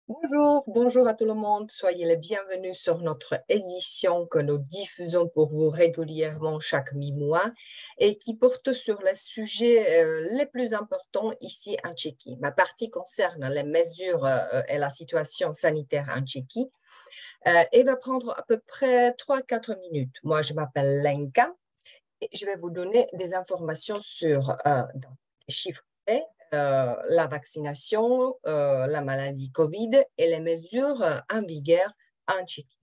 Bonjour à tout le monde. Soyez les bienvenus sur notre édition que nous diffusons pour vous régulièrement chaque mi-mois et qui porte sur les sujets les plus importants ici en Tchéquie. Ma partie concerne les mesures et la situation sanitaire en Tchéquie et va prendre à peu près 3 4 minutes. Moi, je m'appelle Lenka et je vais vous donner des informations sur donc, les chiffres la vaccination, la maladie Covid et les mesures en vigueur en Tchéquie.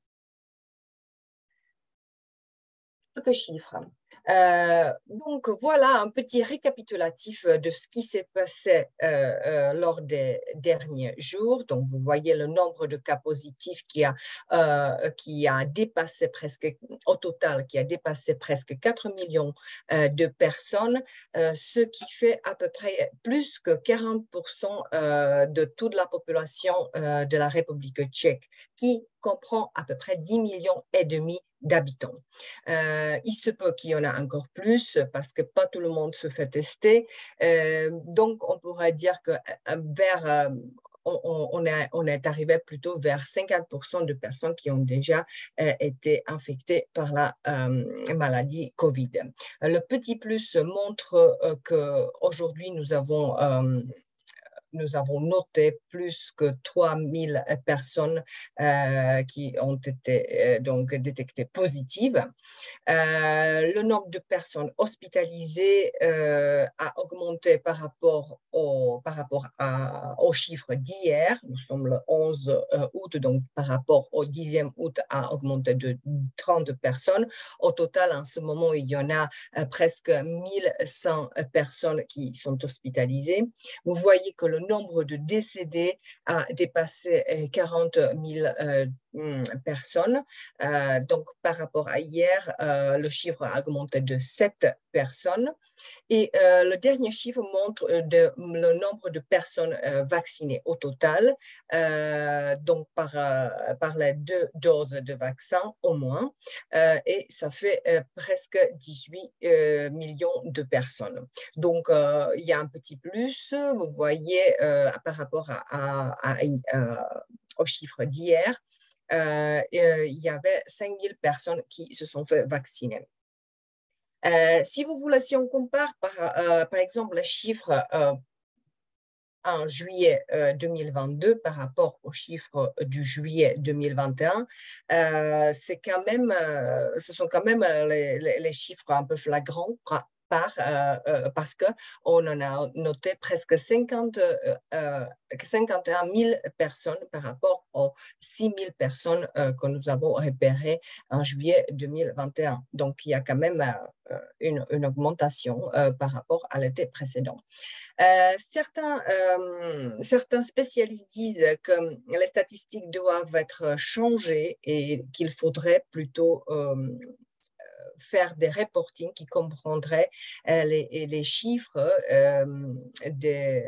Quelques chiffres. Donc voilà un petit récapitulatif de ce qui s'est passé lors des derniers jours. Donc vous voyez le nombre de cas positifs qui a dépassé presque, au total, qui a dépassé presque 4 millions de personnes, ce qui fait à peu près plus que 40% de toute la population de la République tchèque, qui comprend à peu près 10 millions et demi d'habitants. Il se peut qu'il y en a encore plus parce que pas tout le monde se fait tester. Donc, on pourrait dire que vers on est arrivé plutôt vers 50% de personnes qui ont déjà été infectées par la maladie Covid. Le petit plus montre qu'aujourd'hui, nous avons noté plus que 3000 personnes qui ont été donc détectées positives. Le nombre de personnes hospitalisées a augmenté au chiffre d'hier. Nous sommes le 11 août, donc par rapport au 10e août, a augmenté de 30 personnes. Au total, en ce moment, il y en a presque 1100 personnes qui sont hospitalisées. Vous voyez que le nombre de décédés a dépassé 40 000 personnes. Donc, par rapport à hier, le chiffre a augmenté de 7 personnes. Et le dernier chiffre montre le nombre de personnes vaccinées au total, donc par les 2 doses de vaccin au moins, et ça fait presque 18 millions de personnes. Donc, il y a un petit plus, vous voyez, par rapport au chiffre d'hier, il y avait 5000 personnes qui se sont fait vacciner. Si on compare par exemple les chiffres en juillet 2022 par rapport aux chiffres du juillet 2021, ce sont quand même les chiffres un peu flagrants parce qu'on en a noté presque 51 000 personnes par rapport aux 6 000 personnes que nous avons repérées en juillet 2021. Donc, il y a quand même une augmentation par rapport à l'été précédent. Certains spécialistes disent que les statistiques doivent être changées et qu'il faudrait plutôt faire des reportings qui comprendraient les chiffres,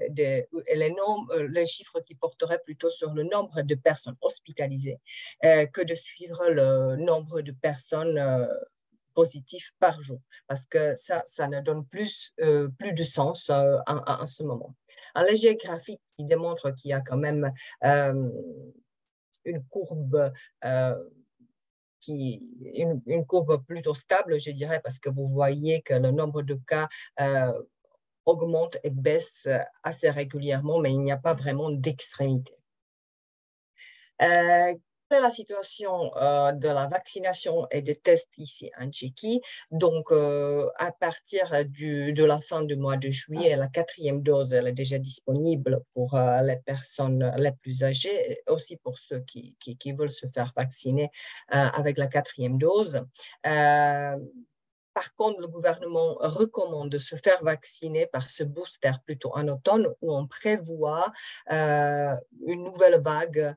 les chiffres qui porteraient plutôt sur le nombre de personnes hospitalisées que de suivre le nombre de personnes positifs par jour, parce que ça ne donne plus de sens en ce moment. Un léger graphique qui démontre qu'il y a quand même une courbe une courbe plutôt stable, je dirais, parce que vous voyez que le nombre de cas augmente et baisse assez régulièrement, mais il n'y a pas vraiment d'extrémité. Quelle est la situation de la vaccination et des tests ici en Tchéquie? Donc, à partir de la fin du mois de juillet, la 4e dose elle est déjà disponible pour les personnes les plus âgées, et aussi pour ceux qui veulent se faire vacciner avec la 4e dose. Par contre, le gouvernement recommande de se faire vacciner par ce booster plutôt en automne où on prévoit une nouvelle vague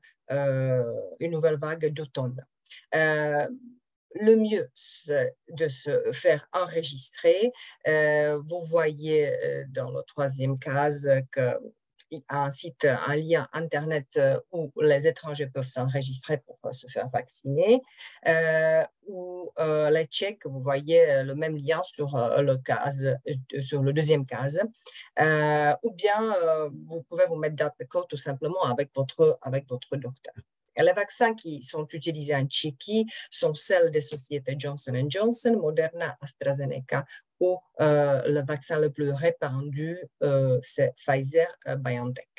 d'automne. Le mieux, c'est de se faire enregistrer. Vous voyez dans la 3e case que un site, un lien Internet où les étrangers peuvent s'enregistrer pour se faire vacciner. Ou les Tchèques, vous voyez le même lien sur sur le deuxième case. Ou bien vous pouvez vous mettre d'accord tout simplement avec votre docteur. Et les vaccins qui sont utilisés en Tchéquie sont celles des sociétés Johnson Johnson, Moderna, AstraZeneca ou le vaccin le plus répandu, c'est Pfizer-BioNTech.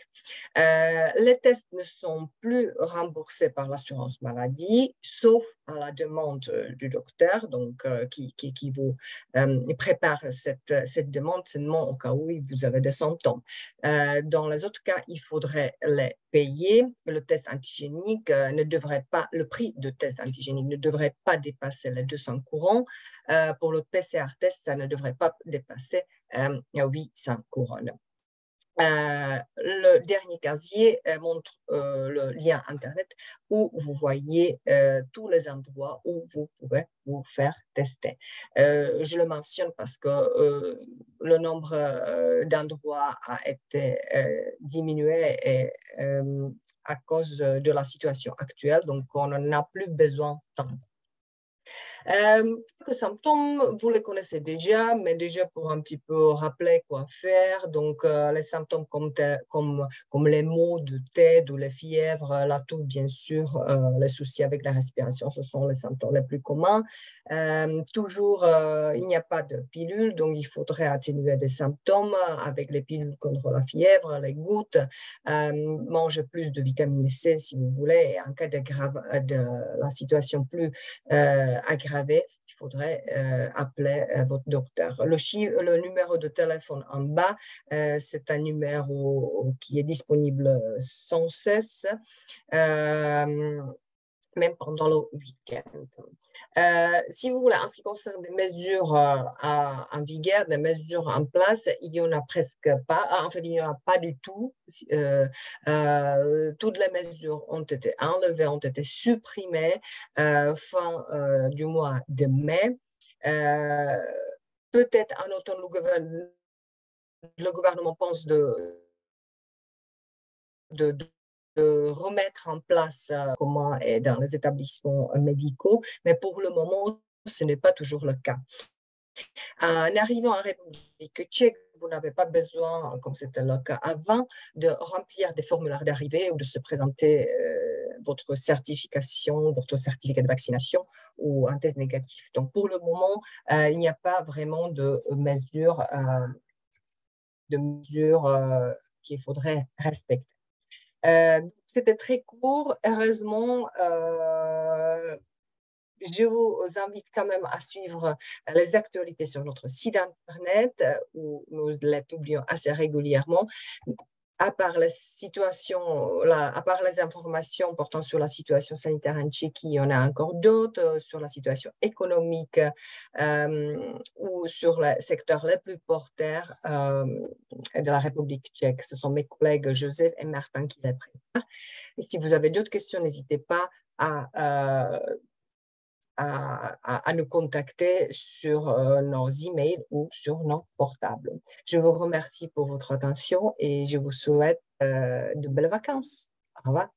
Les tests ne sont plus remboursés par l'assurance maladie, sauf à la demande du docteur, donc qui vous prépare cette demande seulement au cas où vous avez des symptômes. Dans les autres cas, il faudrait les payer. Le test antigénique le prix de test antigénique ne devrait pas dépasser les 200 couronnes. Pour le PCR test, ça ne devrait pas dépasser 800 couronnes. Le dernier casier montre le lien Internet où vous voyez tous les endroits où vous pouvez vous faire tester. Je le mentionne parce que le nombre d'endroits a été diminué et, à cause de la situation actuelle, donc on n'en a plus besoin tant. Quelques symptômes, vous les connaissez déjà, mais déjà pour un petit peu rappeler quoi faire. Donc, les symptômes comme les maux de tête ou les fièvres, la toux, bien sûr, les soucis avec la respiration, ce sont les symptômes les plus communs. Toujours, il n'y a pas de pilule, donc il faudrait atténuer des symptômes avec les pilules contre la fièvre, les gouttes. Manger plus de vitamine C si vous voulez. Et en cas de la situation plus aggravée, il faudrait appeler votre docteur. Le numéro de téléphone en bas, c'est un numéro qui est disponible sans cesse, même pendant le week-end. Si vous voulez, en ce qui concerne des mesures en vigueur, des mesures en place, il n'y en a presque pas. En fait, il n'y en a pas du tout. Toutes les mesures ont été enlevées, ont été supprimées fin du mois de mai. Peut-être en automne, le gouvernement pense de remettre en place comment est dans les établissements médicaux, mais pour le moment, ce n'est pas toujours le cas. En arrivant en République tchèque, vous n'avez pas besoin, comme c'était le cas avant, de remplir des formulaires d'arrivée ou de se présenter votre certification, votre certificat de vaccination ou un test négatif. Donc, pour le moment, il n'y a pas vraiment de mesures qu'il faudrait respecter. C'était très court. Heureusement, je vous invite quand même à suivre les actualités sur notre site Internet où nous les publions assez régulièrement. À part les informations portant sur la situation sanitaire en Tchéquie, il y en a encore d'autres sur la situation économique ou sur les secteurs les plus porteurs de la République tchèque. Ce sont mes collègues Joseph et Martin qui les préparent. Et si vous avez d'autres questions, n'hésitez pas à nous contacter sur nos emails ou sur nos portables. Je vous remercie pour votre attention et je vous souhaite de belles vacances. Au revoir.